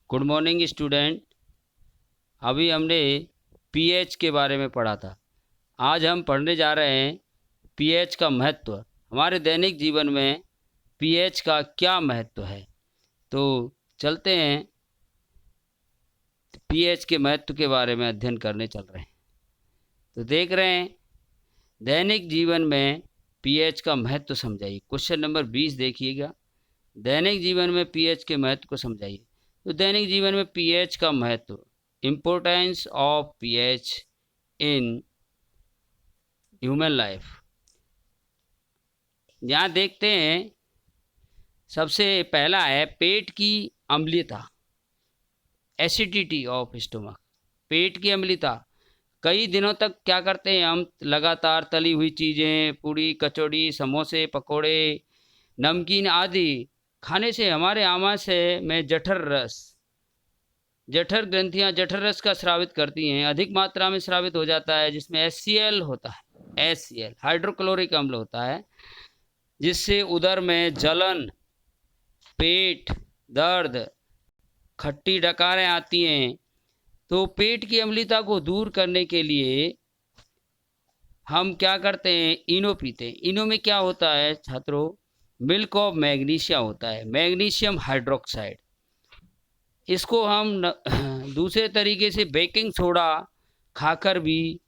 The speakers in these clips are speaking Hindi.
Good morning student. अभी हमने पीएच के बारे में पढ़ा था। आज हम पढ़ने जा रहे हैं पीएच का महत्व। हमारे दैनिक जीवन में पीएच का क्या महत्व है, तो चलते हैं पीएच के महत्व के बारे में अध्ययन करने चल रहे हैं। तो देख रहे हैं दैनिक जीवन में पीएच का महत्व समझाइए। क्वेश्चन नंबर 20 देखिएगा। दैनिक जीवन में पीएच के महत्व को समझाइए। तो दैनिक जीवन में पीएच का महत्व, importance of pH in human life. यहाँ देखते हैं सबसे पहला है पेट की अम्लता, एसिडिटी ऑफ स्टोमक। पेट की अम्लता, कई दिनों तक क्या करते हैं हम, लगातार तली हुई चीज़ें, पूड़ी कचौड़ी समोसे पकोड़े नमकीन आदि खाने से हमारे आमाशय में जठर ग्रंथियां जठर रस का स्रावित करती हैं, अधिक मात्रा में स्रावित हो जाता है, जिसमें HCl होता है। HCl हाइड्रोक्लोरिक अम्ल होता है, जिससे उदर में जलन, पेट दर्द, खट्टी डकारें आती हैं। तो पेट की अम्लता को दूर करने के लिए हम क्या करते हैं, इनो पीते हैं। इनो में क्या होता है छात्रों, मिल्क ऑफ मैग्नीशिया होता है, मैग्नीशियम हाइड्रोक्साइड। इसको हम दूसरे तरीके से बेकिंग सोडा खाकर भी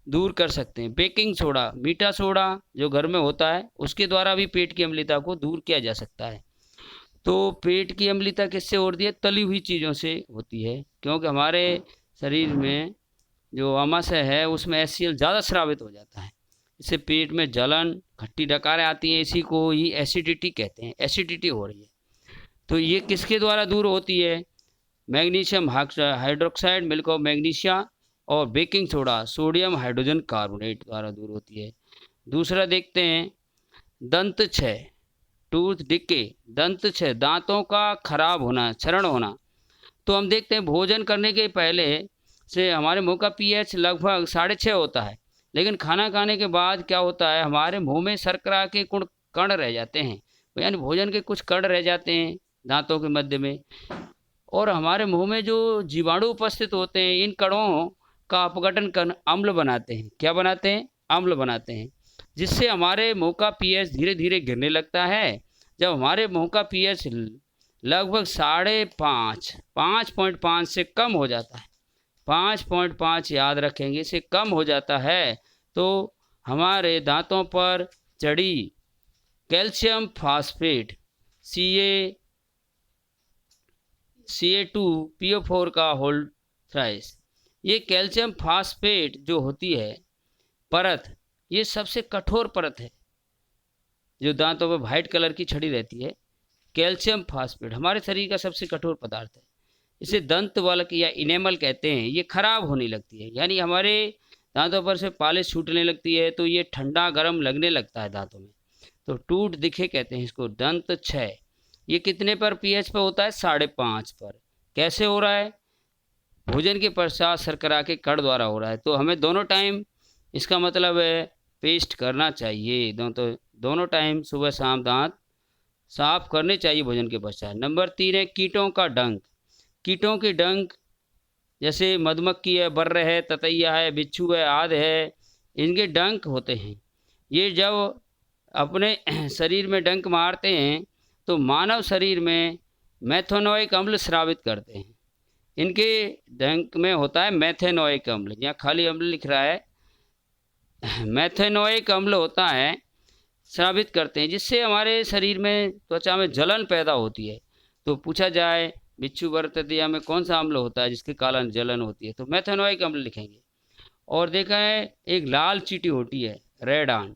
दूर कर सकते हैं। बेकिंग सोडा, मीठा सोडा जो घर में होता है, उसके द्वारा भी पेट की अम्लता को दूर किया जा सकता है। तो पेट की अम्लता किससे होती है, तली हुई चीज़ों से होती है, क्योंकि हमारे शरीर में जो आमाशय है उसमें HCl ज़्यादा स्रावित हो जाता है। इससे पेट में जलन, खट्टी डकारें आती हैं, इसी को ही एसिडिटी कहते हैं। एसिडिटी हो रही है, तो ये किसके द्वारा दूर होती है, magnesium hydroxide, milk of magnesia और baking soda, sodium hydrogen carbonate द्वारा दूर होती है। दूसरा देखते हैं दंत क्षय, टूथ डिके, दंत क्षय, दांतों का खराब होना, क्षरण होना। तो हम देखते हैं भोजन करने के पहले से हमारे मुंह का पीएच लगभग 6.5 होता है, लेकिन खाना खाने के बाद क्या होता है, हमारे मुंह में शर्करा के कण रह जाते हैं, यानी भोजन के कुछ कण रह जाते हैं दांतों के मध्य में, और हमारे मुंह में जो जीवाणु उपस्थित होते हैं, इन कणों का अपघटन कर अम्ल बनाते हैं। क्या बनाते हैं, अम्ल बनाते हैं, जिससे हमारे मुंह का पीएच धीरे धीरे गिरने लगता है। जब हमारे मुंह का पीएच लगभग 5.5 से कम हो जाता है, 5.5 याद रखेंगे, से कम हो जाता है, तो हमारे दांतों पर चढ़ी कैल्शियम फास्फेट Ca2PO4 का होल थ्राइस, ये कैल्शियम फास्फेट जो होती है परत, ये सबसे कठोर परत है जो दांतों पर वाइट कलर की छड़ी रहती है। कैल्शियम फास्फेट हमारे शरीर का सबसे कठोर पदार्थ है। इसे दंत वल्क या इनेमल कहते हैं। ये खराब होने लगती है, यानी हमारे दांतों पर से पालिश छूटने लगती है, तो ये ठंडा गर्म लगने लगता है दांतों में। तो टूट दिखे कहते हैं इसको। दंत क्षय ये कितने पर पीएच पर होता है, 5.5 पर। कैसे हो रहा है, भोजन के पश्चात शर्करा के कण द्वारा हो रहा है। तो हमें दोनों टाइम, इसका मतलब है पेस्ट करना चाहिए, दोनों टाइम सुबह शाम दांत साफ करने चाहिए भोजन के पश्चात। नंबर 3 है कीटों का डंक। कीटों के डंक जैसे मधुमक्खी है, बर्र है, ततैया है, बिच्छू है आदि है, इनके डंक होते हैं। ये जब अपने शरीर में डंक मारते हैं तो मानव शरीर में मैथेनोइक अम्ल स्रावित करते हैं। इनके डंक में होता है मैथेनोइक अम्ल, यहाँ खाली अम्ल लिख रहा है, मैथेनोइक अम्ल होता है, स्रावित करते हैं, जिससे हमारे शरीर में त्वचा में जलन पैदा होती है। तो पूछा जाए बिच्छू बर्र ततैया में कौन सा अम्ल होता है जिसके कारण जलन होती है, तो मैथेनोइक अम्ल लिखेंगे। और देखा है एक लाल चींटी होती है, रेड आंट,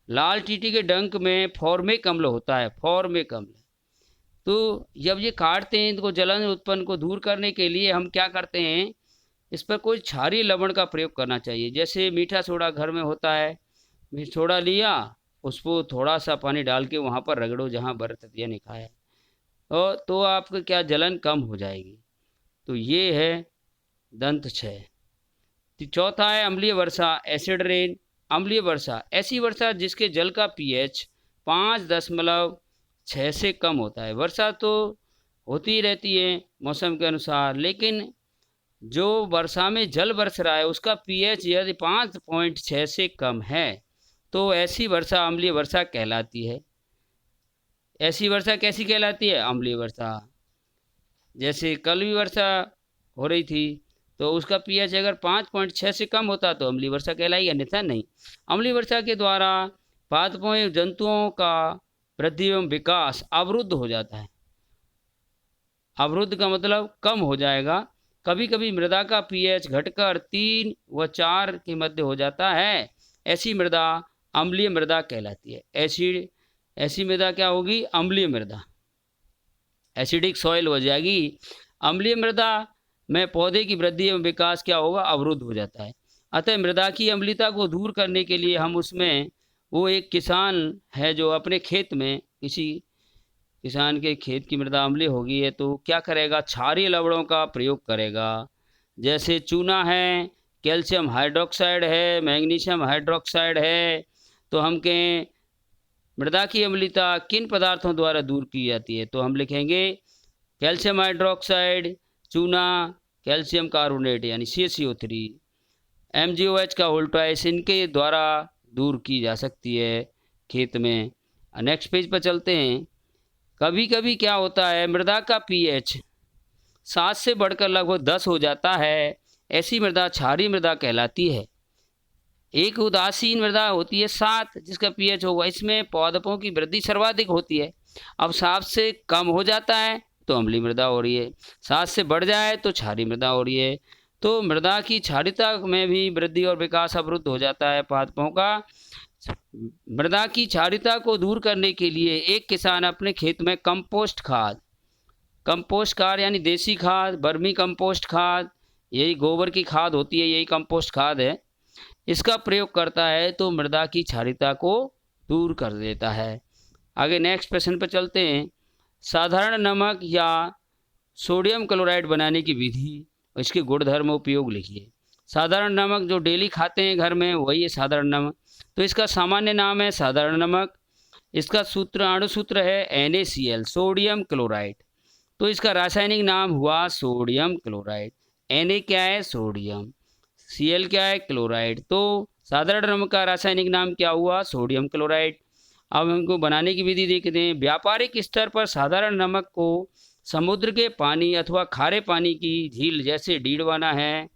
लाल चींटी के डंक में फॉर्मिक अम्ल होता है, फॉर्मिक अम्ल। तो जब ये काटते हैं तो जलन उत्पन्न को दूर करने के लिए हम क्या करते हैं, इस पर कोई क्षारीय लवण का प्रयोग करना चाहिए। जैसे मीठा सोडा घर में होता है, मीठा सोडा लिया, उसको थोड़ा सा पानी डाल के वहाँ पर रगड़ो जहाँ बर्र ततैया ने खाया है, और तो आपको क्या जलन कम हो जाएगी। तो ये है दंत क्षय। चौथा है अम्लीय वर्षा, एसिड रेन। अम्लीय वर्षा ऐसी वर्षा जिसके जल का पीएच 5.6 से कम होता है। वर्षा तो होती रहती है मौसम के अनुसार, लेकिन जो वर्षा में जल बरस रहा है उसका पीएच यदि 5.6 से कम है तो ऐसी वर्षा अम्लीय वर्षा कहलाती है। ऐसी वर्षा कैसी कहलाती है? अम्लीय वर्षा। जैसे कल भी वर्षा हो रही थी तो उसका पीएच अगर 5.6 से कम होता तो अम्लीय वर्षा कहलाई, अन्यथा नहीं। अम्लीय वर्षा के द्वारा पादपों एवं जंतुओं का वृद्धि एवं विकास अवरुद्ध हो जाता है। अवरुद्ध का मतलब कम हो जाएगा। कभी कभी मृदा का पीएच घटकर 3 व 4 के मध्य हो जाता है। ऐसी मृदा अम्लीय मृदा कहलाती है। ऐसी मृदा क्या होगी? अम्लीय मृदा, एसिडिक सॉइल हो जाएगी। अम्लीय मृदा में पौधे की वृद्धि एवं विकास क्या होगा? अवरुद्ध हो जाता है। अतः मृदा की अम्लीयता को दूर करने के लिए हम उसमें, वो एक किसान है जो अपने खेत में, किसी किसान के खेत की मृदा अम्लीय होगी है तो क्या करेगा? क्षारीय लवणों का प्रयोग करेगा। जैसे चूना है, कैल्शियम हाइड्रोक्साइड है, मैग्नीशियम हाइड्रोक्साइड है। तो हम कहें मृदा की अम्लीयता किन पदार्थों द्वारा दूर की जाती है? तो हम लिखेंगे कैल्शियम हाइड्रोक्साइड, चूना, कैल्शियम कार्बोनेट यानी CaCO3, MgOH का उल्टाइस, इनके द्वारा दूर की जा सकती है खेत में। नेक्स्ट पेज पर चलते हैं। कभी कभी क्या होता है, मृदा का पीएच 7 से बढ़कर लगभग 10 हो जाता है। ऐसी मृदा क्षारीय मृदा कहलाती है। एक उदासीन मृदा होती है 7, जिसका पीएच होगा, इसमें पौधों की वृद्धि सर्वाधिक होती है। अब 7 से कम हो जाता है तो अम्लीय मृदा हो रही है, 7 से बढ़ जाए तो क्षारीय मृदा हो रही है। तो मृदा की क्षारीयता में भी वृद्धि और विकास अवरुद्ध हो जाता है पादपों का। मृदा की क्षारीयता को दूर करने के लिए एक किसान अपने खेत में कंपोस्ट खाद यानी देसी खाद, वर्मी कंपोस्ट खाद, यही गोबर की खाद होती है, यही कंपोस्ट खाद है, इसका प्रयोग करता है तो मृदा की क्षारीयता को दूर कर देता है। आगे नेक्स्ट प्रश्न पर चलते हैं। साधारण नमक या सोडियम क्लोराइड बनाने की विधि, इसके गुणधर्म उपयोग लिखिए। साधारण नमक जो डेली खाते हैं घर में, वही है साधारण नमक। तो इसका सामान्य नाम है साधारण नमक। इसका अणुसूत्र है NaCl, सोडियम क्लोराइड। तो इसका रासायनिक नाम हुआ सोडियम क्लोराइड। Na क्या है? सोडियम। Cl क्या है? क्लोराइड। तो साधारण नमक का रासायनिक नाम क्या हुआ? Sodium chloride. अब हमको बनाने की विधि देखते हैं। व्यापारिक स्तर पर साधारण नमक को समुद्र के पानी अथवा खारे पानी की झील, जैसे डीडवाना है,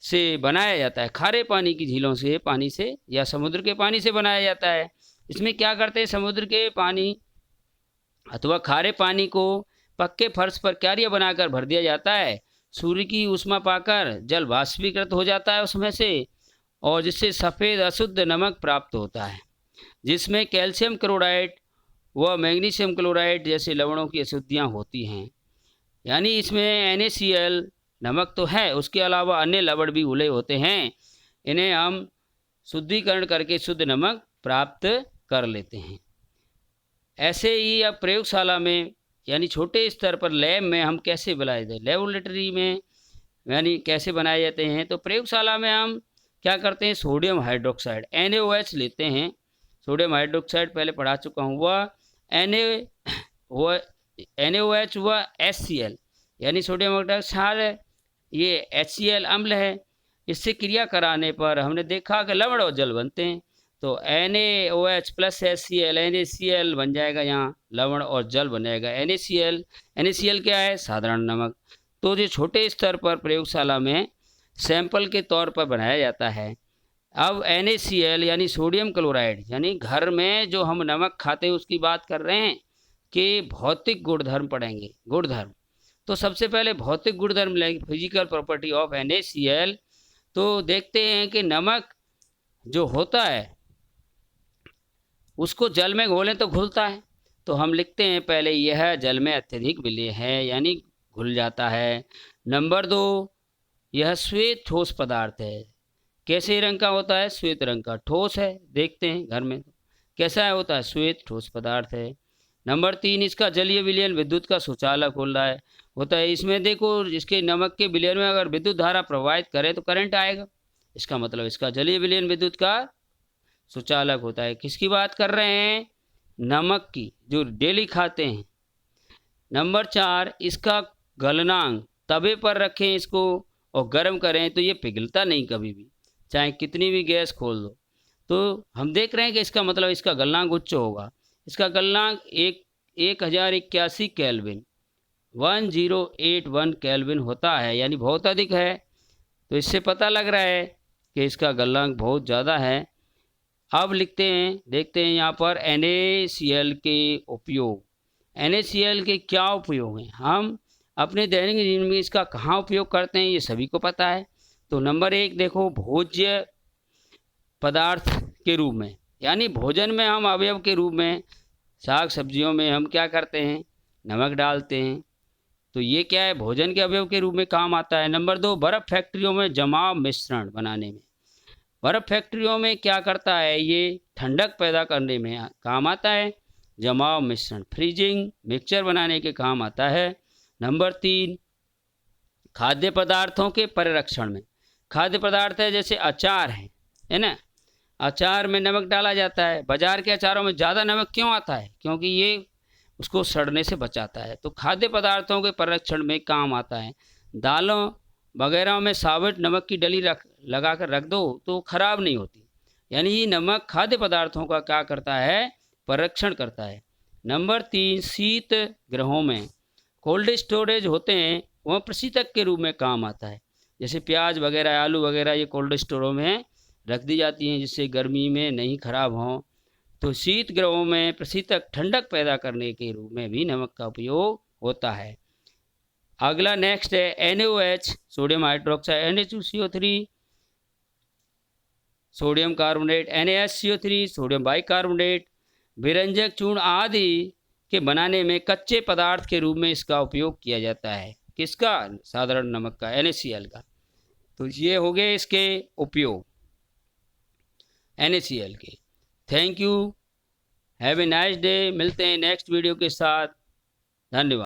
से बनाया जाता है। खारे पानी की झीलों से, पानी से या समुद्र के पानी से बनाया जाता है। इसमें क्या करते हैं? समुद्र के पानी अथवा खारे पानी को पक्के फर्श पर क्यारियां बनाकर भर दिया जाता है। सूर्य की ऊष्मा पाकर जल वाष्पीकृत हो जाता है उसमें से, और जिससे सफ़ेद अशुद्ध नमक प्राप्त होता है, जिसमें कैल्शियम क्लोराइड व मैग्नीशियम क्लोराइड जैसे लवणों की अशुद्धियाँ होती हैं। यानी इसमें NaCl नमक तो है, उसके अलावा अन्य लवण भी घुले होते हैं। इन्हें हम शुद्धिकरण करके शुद्ध नमक प्राप्त कर लेते हैं। ऐसे ही अब प्रयोगशाला में यानी छोटे स्तर पर लैब में हम कैसे बनाए थे, लेबोरेटरी में यानी कैसे बनाए जाते हैं। तो प्रयोगशाला में हम क्या करते हैं? सोडियम हाइड्रोक्साइड NaOH लेते हैं। सोडियम हाइड्रोक्साइड पहले पढ़ा चुका हूँ। वह NaOH व HCl यानी सोडियम हाइड्रोक्साइड, ये HCl अम्ल है। इससे क्रिया कराने पर हमने देखा कि लवण और जल बनते हैं। तो NaOH प्लस HCl, NaCl बन जाएगा, यहाँ लवण और जल बन जाएगा NaCl क्या है? साधारण नमक। तो जो छोटे स्तर पर प्रयोगशाला में सैंपल के तौर पर बनाया जाता है। अब NaCl यानी सोडियम क्लोराइड, यानी घर में जो हम नमक खाते हैं उसकी बात कर रहे हैं कि भौतिक गुणधर्म पढ़ेंगे। गुणधर्म तो सबसे पहले भौतिक गुणधर्म लेंगे, फिजिकल प्रॉपर्टी ऑफ NaCl। तो देखते हैं कि नमक जो होता है उसको जल में घोलें तो घुलता है। तो हम लिखते हैं पहले, यह जल में अत्यधिक विलेय है यानी घुल जाता है। नंबर 2, यह श्वेत ठोस पदार्थ है। कैसे रंग का होता है? श्वेत रंग का। ठोस है, देखते हैं घर में कैसा होता है? श्वेत ठोस पदार्थ है। नंबर 3, इसका जलीय विलयन विद्युत का सुचालक होता है। इसमें देखो, इसके नमक के विलयन में अगर विद्युत धारा प्रवाहित करे तो करंट आएगा, इसका मतलब इसका जलीय विलयन विद्युत का सुचालक होता है। किसकी बात कर रहे हैं? नमक की, जो डेली खाते हैं। नंबर 4, इसका गलनांक, तवे पर रखें इसको और गर्म करें तो ये पिघलता नहीं कभी भी, चाहे कितनी भी गैस खोल दो। तो हम देख रहे हैं कि इसका मतलब इसका गलनांक उच्च होगा। इसका गलनांक 1081 केल्विन 1081 केल्विन होता है, यानी बहुत अधिक है। तो इससे पता लग रहा है कि इसका गलनांक बहुत ज़्यादा है। अब लिखते हैं, देखते हैं यहाँ पर NaCl के उपयोग। NaCl के क्या उपयोग हैं? हम अपने दैनिक जीवन में इसका कहाँ उपयोग करते हैं ये सभी को पता है। तो नंबर 1 देखो, भोज्य पदार्थ के रूप में, यानी भोजन में हम अवयव के रूप में, साग सब्जियों में हम क्या करते हैं, नमक डालते हैं। तो ये क्या है, भोजन के अवयव के रूप में काम आता है। नंबर 2, बर्फ़ फैक्ट्रियों में जमाव मिश्रण बनाने में। बर्फ़ फैक्ट्रियों में क्या करता है, ये ठंडक पैदा करने में काम आता है। जमाव मिश्रण, फ्रीजिंग, मिक्सचर बनाने के काम आता है। नंबर 3, खाद्य पदार्थों के परिरक्षण में। खाद्य पदार्थ है जैसे अचार है ना, अचार में नमक डाला जाता है। बाजार के अचारों में ज़्यादा नमक क्यों आता है? क्योंकि ये उसको सड़ने से बचाता है। तो खाद्य पदार्थों के परिरक्षण में काम आता है। दालों वगैरह में साबुत नमक की डली लगा कर रख दो तो खराब नहीं होती, यानी ये नमक खाद्य पदार्थों का क्या करता है, परिरक्षण करता है। नंबर 3, शीत गृहों में कोल्ड स्टोरेज होते हैं, वह प्रशीतक के रूप में काम आता है। जैसे प्याज वगैरह, आलू वगैरह, ये कोल्ड स्टोरों में रख दी जाती हैं जिससे गर्मी में नहीं खराब हों। तो शीत गृहों में प्रशीतक, ठंडक पैदा करने के रूप में भी नमक का उपयोग होता है। अगला नेक्स्ट है NaOH, sodium hydroxide, Na2CO3 sodium carbonate, NaSCO3 sodium bicarbonate, विरंजक चूर्ण आदि के बनाने में कच्चे पदार्थ के रूप में इसका उपयोग किया जाता है। किसका? साधारण नमक का, NaCl का। तो ये हो गए इसके उपयोग NaCl के। Thank you, have a nice day. मिलते हैं नेक्स्ट वीडियो के साथ। धन्यवाद।